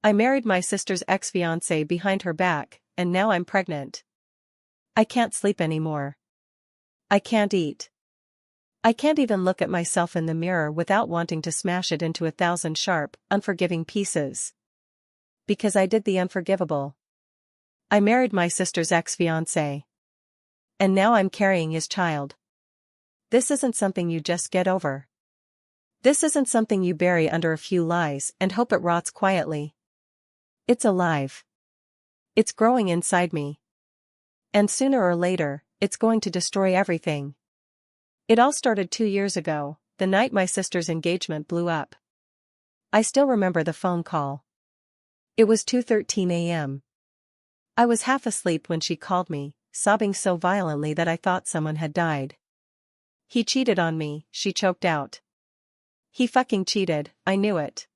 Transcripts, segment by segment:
I married my sister's ex-fiancé behind her back, and now I'm pregnant. I can't sleep anymore. I can't eat. I can't even look at myself in the mirror without wanting to smash it into 1,000 sharp, unforgiving pieces. Because I did the unforgivable. I married my sister's ex-fiancé. And now I'm carrying his child. This isn't something you just get over. This isn't something you bury under a few lies and hope it rots quietly. It's alive. It's growing inside me. And sooner or later, it's going to destroy everything. It all started 2 years ago, the night my sister's engagement blew up. I still remember the phone call. It was 2:13 a.m. I was half asleep when she called me, sobbing so violently that I thought someone had died. He cheated on me, she choked out. He fucking cheated, I knew it.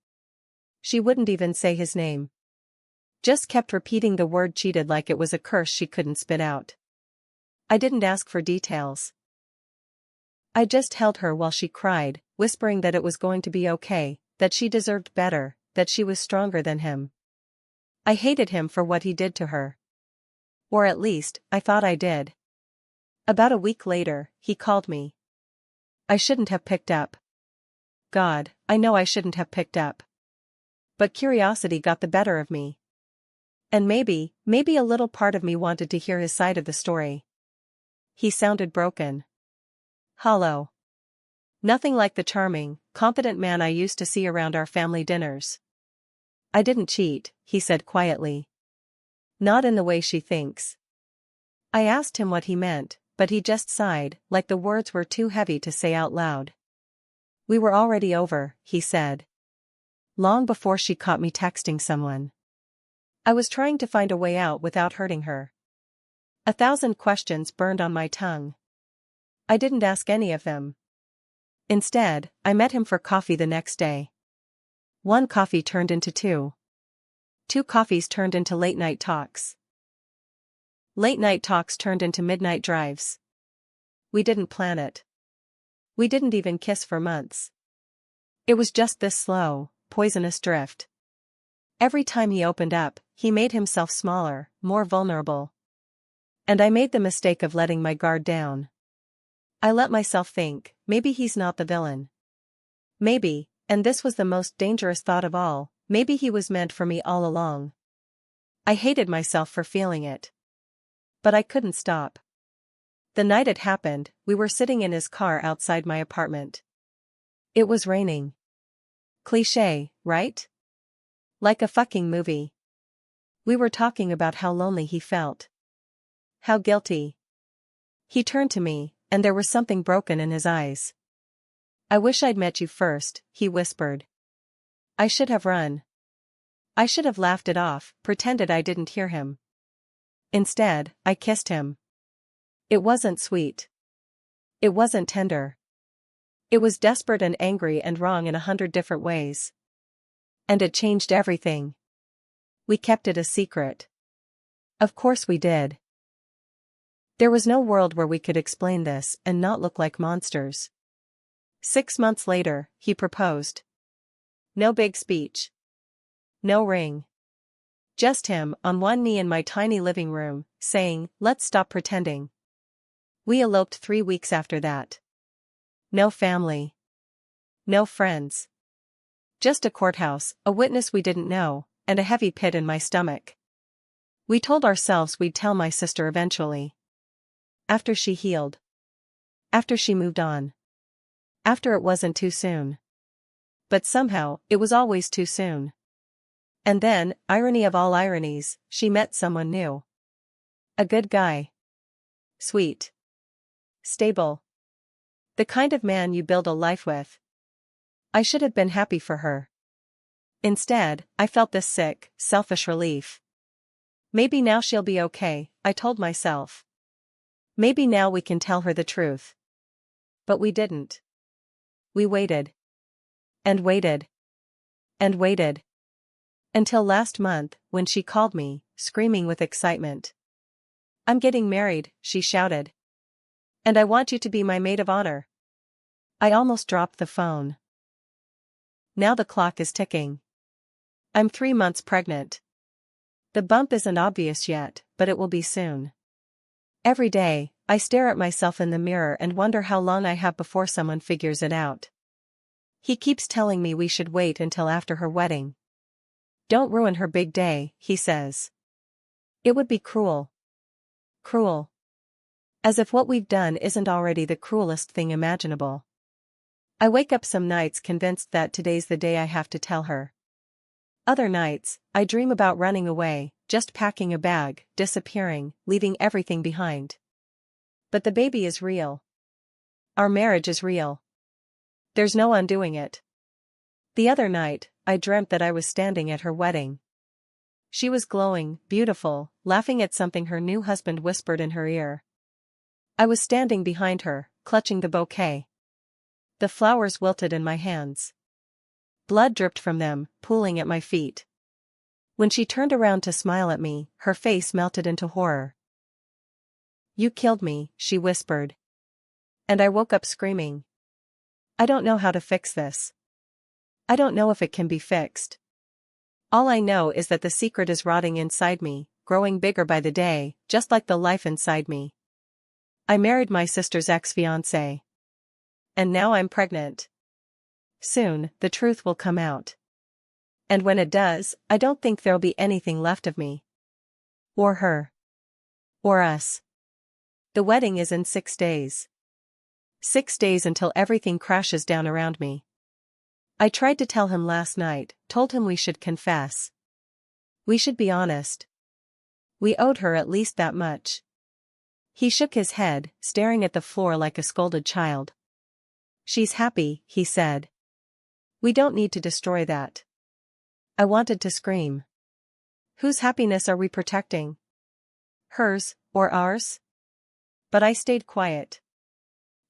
She wouldn't even say his name. Just kept repeating the word cheated like it was a curse she couldn't spit out. I didn't ask for details. I just held her while she cried, whispering that it was going to be okay, that she deserved better, that she was stronger than him. I hated him for what he did to her. Or at least, I thought I did. About a week later, he called me. I shouldn't have picked up. God, I know I shouldn't have picked up. But curiosity got the better of me. And maybe a little part of me wanted to hear his side of the story. He sounded broken. Hollow. Nothing like the charming, confident man I used to see around our family dinners. I didn't cheat, he said quietly. Not in the way she thinks. I asked him what he meant, but he just sighed, like the words were too heavy to say out loud. We were already over, he said. Long before she caught me texting someone. I was trying to find a way out without hurting her. 1,000 questions burned on my tongue. I didn't ask any of them. Instead, I met him for coffee the next day. 1 coffee turned into 2. 2 coffees turned into late-night talks. Late-night talks turned into midnight drives. We didn't plan it. We didn't even kiss for months. It was just this slow, poisonous drift. Every time he opened up, he made himself smaller, more vulnerable. And I made the mistake of letting my guard down. I let myself think, maybe he's not the villain. Maybe, and this was the most dangerous thought of all, maybe he was meant for me all along. I hated myself for feeling it. But I couldn't stop. The night it happened, we were sitting in his car outside my apartment. It was raining. Cliché, right? Like a fucking movie. We were talking about how lonely he felt. How guilty. He turned to me, and there was something broken in his eyes. I wish I'd met you first, he whispered. I should have run. I should have laughed it off, pretended I didn't hear him. Instead, I kissed him. It wasn't sweet. It wasn't tender. It was desperate and angry and wrong in 100 different ways. And it changed everything. We kept it a secret. Of course we did. There was no world where we could explain this and not look like monsters. 6 months later, he proposed. No big speech. No ring. Just him on one knee in my tiny living room, saying, "Let's stop pretending." We eloped 3 weeks after that. No family. No friends. Just a courthouse, a witness we didn't know, and a heavy pit in my stomach. We told ourselves we'd tell my sister eventually. After she healed. After she moved on. After it wasn't too soon. But somehow, it was always too soon. And then, irony of all ironies, she met someone new. A good guy. Sweet. Stable. The kind of man you build a life with. I should have been happy for her. Instead, I felt this sick, selfish relief. Maybe now she'll be okay, I told myself. Maybe now we can tell her the truth. But we didn't. We waited. And waited. And waited. Until last month, when she called me, screaming with excitement. "I'm getting married," she shouted. "And I want you to be my maid of honor." I almost dropped the phone. Now the clock is ticking. I'm 3 months pregnant. The bump isn't obvious yet, but it will be soon. Every day, I stare at myself in the mirror and wonder how long I have before someone figures it out. He keeps telling me we should wait until after her wedding. Don't ruin her big day, he says. It would be cruel. Cruel. As if what we've done isn't already the cruelest thing imaginable. I wake up some nights convinced that today's the day I have to tell her. Other nights, I dream about running away, just packing a bag, disappearing, leaving everything behind. But the baby is real. Our marriage is real. There's no undoing it. The other night, I dreamt that I was standing at her wedding. She was glowing, beautiful, laughing at something her new husband whispered in her ear. I was standing behind her, clutching the bouquet. The flowers wilted in my hands. Blood dripped from them, pooling at my feet. When she turned around to smile at me, her face melted into horror. "You killed me," she whispered. And I woke up screaming. I don't know how to fix this. I don't know if it can be fixed. All I know is that the secret is rotting inside me, growing bigger by the day, just like the life inside me. I married my sister's ex-fiancé. And now I'm pregnant. Soon, the truth will come out. And when it does, I don't think there'll be anything left of me. Or her. Or us. The wedding is in 6 days. 6 days until everything crashes down around me. I tried to tell him last night, told him we should confess. We should be honest. We owed her at least that much. He shook his head, staring at the floor like a scolded child. "She's happy," he said. "We don't need to destroy that." I wanted to scream. Whose happiness are we protecting? Hers, or ours? But I stayed quiet.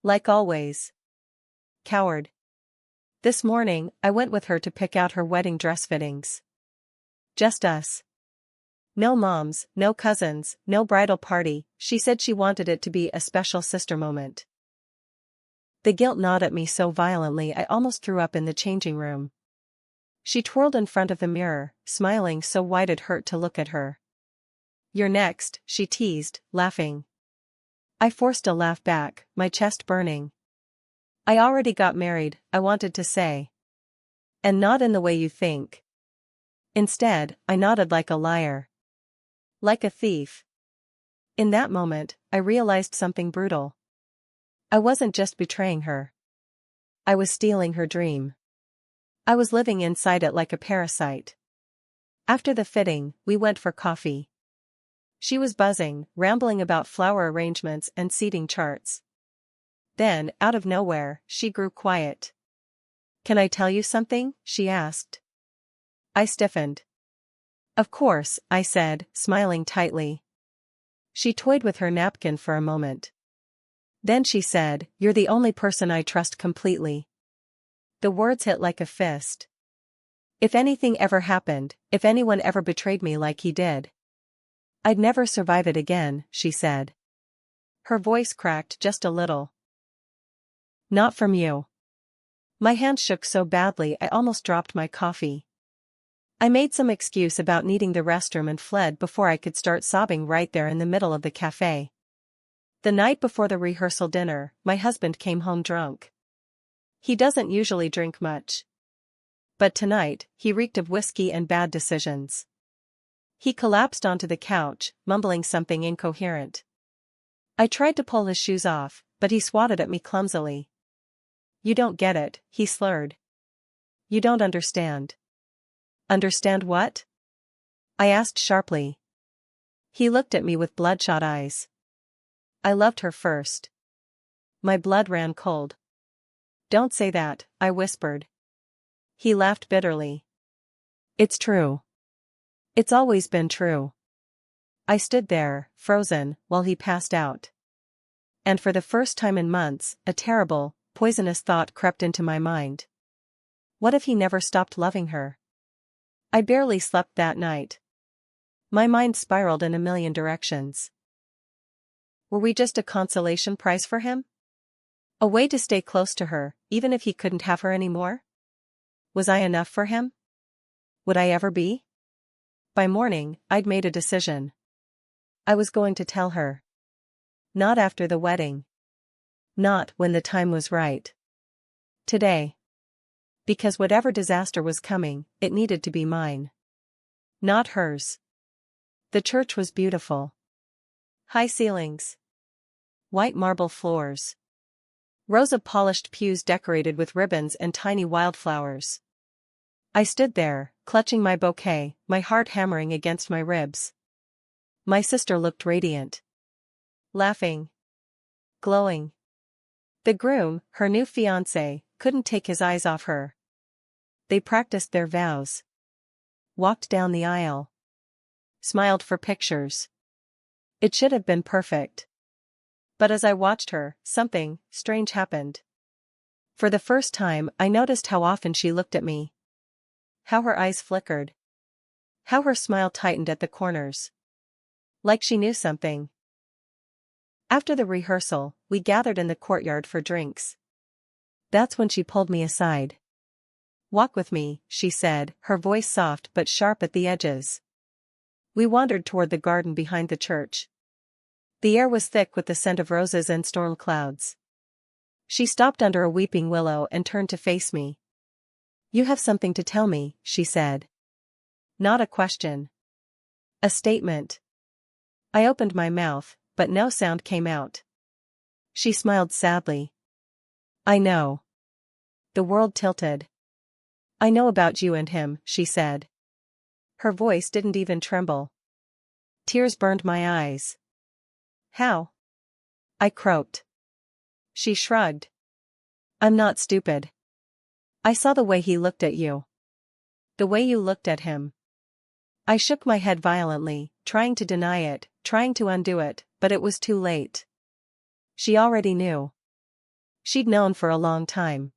Like always. Coward. This morning, I went with her to pick out her wedding dress fittings. Just us. No moms, no cousins, no bridal party. She said she wanted it to be a special sister moment. The guilt gnawed at me so violently I almost threw up in the changing room. She twirled in front of the mirror, smiling so wide it hurt to look at her. "You're next," she teased, laughing. I forced a laugh back, my chest burning. "I already got married," I wanted to say. "And not in the way you think." Instead, I nodded like a liar. Like a thief. In that moment, I realized something brutal. I wasn't just betraying her. I was stealing her dream. I was living inside it like a parasite. After the fitting, we went for coffee. She was buzzing, rambling about flower arrangements and seating charts. Then, out of nowhere, she grew quiet. "Can I tell you something?" she asked. I stiffened. "Of course," I said, smiling tightly. She toyed with her napkin for a moment. Then she said, "You're the only person I trust completely." The words hit like a fist. If anything ever happened, if anyone ever betrayed me like he did, I'd never survive it again, she said. Her voice cracked just a little. "Not from you." My hand shook so badly I almost dropped my coffee. I made some excuse about needing the restroom and fled before I could start sobbing right there in the middle of the cafe. The night before the rehearsal dinner, my husband came home drunk. He doesn't usually drink much. But tonight, he reeked of whiskey and bad decisions. He collapsed onto the couch, mumbling something incoherent. I tried to pull his shoes off, but he swatted at me clumsily. "You don't get it," he slurred. "You don't understand." "Understand what?" I asked sharply. He looked at me with bloodshot eyes. "I loved her first." My blood ran cold. "Don't say that," I whispered. He laughed bitterly. "It's true. It's always been true." I stood there, frozen, while he passed out. And for the first time in months, a terrible, poisonous thought crept into my mind. What if he never stopped loving her? I barely slept that night. My mind spiraled in a million directions. Were we just a consolation prize for him? A way to stay close to her, even if he couldn't have her anymore? Was I enough for him? Would I ever be? By morning, I'd made a decision. I was going to tell her. Not after the wedding. Not when the time was right. Today. Because whatever disaster was coming, it needed to be mine. Not hers. The church was beautiful. High ceilings. White marble floors. Rows of polished pews decorated with ribbons and tiny wildflowers. I stood there, clutching my bouquet, my heart hammering against my ribs. My sister looked radiant. Laughing. Glowing. The groom, her new fiancé, couldn't take his eyes off her. They practiced their vows. Walked down the aisle. Smiled for pictures. It should have been perfect. But as I watched her, something strange happened. For the first time, I noticed how often she looked at me. How her eyes flickered. How her smile tightened at the corners. Like she knew something. After the rehearsal, we gathered in the courtyard for drinks. That's when she pulled me aside. "Walk with me," she said, her voice soft but sharp at the edges. We wandered toward the garden behind the church. The air was thick with the scent of roses and storm clouds. She stopped under a weeping willow and turned to face me. "You have something to tell me," she said. Not a question. A statement. I opened my mouth, but no sound came out. She smiled sadly. "I know." The world tilted. "I know about you and him," she said. Her voice didn't even tremble. Tears burned my eyes. "How?" I croaked. She shrugged. "I'm not stupid. I saw the way he looked at you. The way you looked at him." I shook my head violently, trying to deny it, trying to undo it, but it was too late. She already knew. She'd known for a long time.